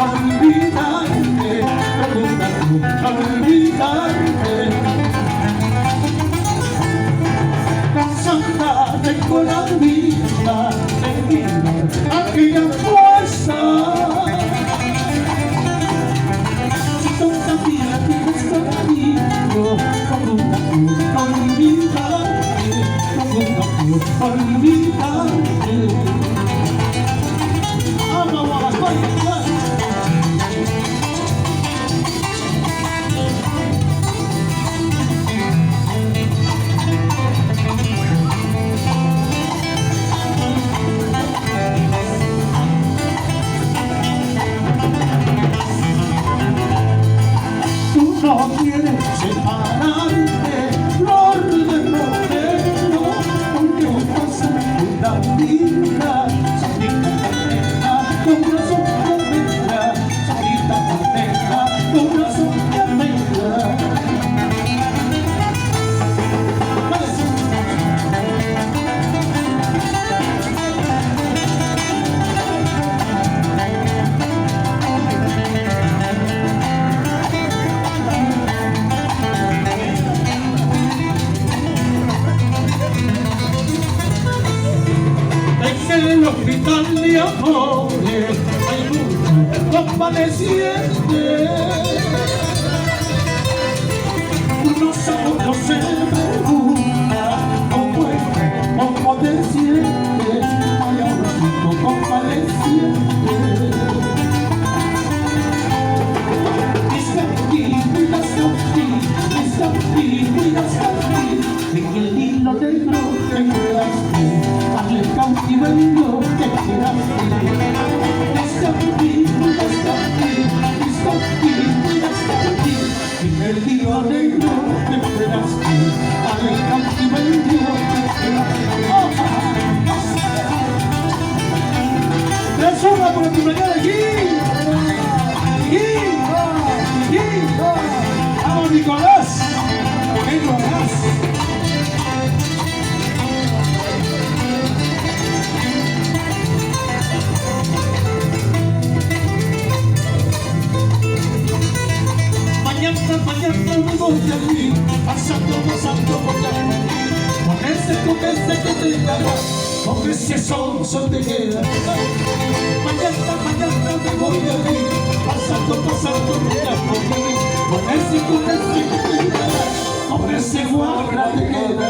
olvidarte, pregunta tú, olvidarte. Cansada tengo la vida, termino aquella fuerza. Si todavía tienes conmigo, pregunta tú, olvidarte, pregunta tú, olvidarte. Vamos a las cosas. Tú no quieres separarte, flor de romero, porque hoy pasa la vida, solita canteja, corazón de almendra, solita canteja, corazón de almendra. En el hospital de amores hay muchos convalecientes. Unos a otros se preguntan cómo es, cómo te sientes. Hay ahora 5 convalecientes. En el hilo negro que quedaste, hazle cautiverio que quedaste. En el hilo negro que quedaste, hazle cautiverio que quedaste. ¡Tres horas por tu mañana aquí! ¡Vamos, Nicolás! ¡Nicolás! Mañana me voy a ir, pasando por la calle, con ese que te llama, con ese sol te queda. Mañana me voy a ir, pasando por la calle, con ese que te llama, con ese guarda te queda.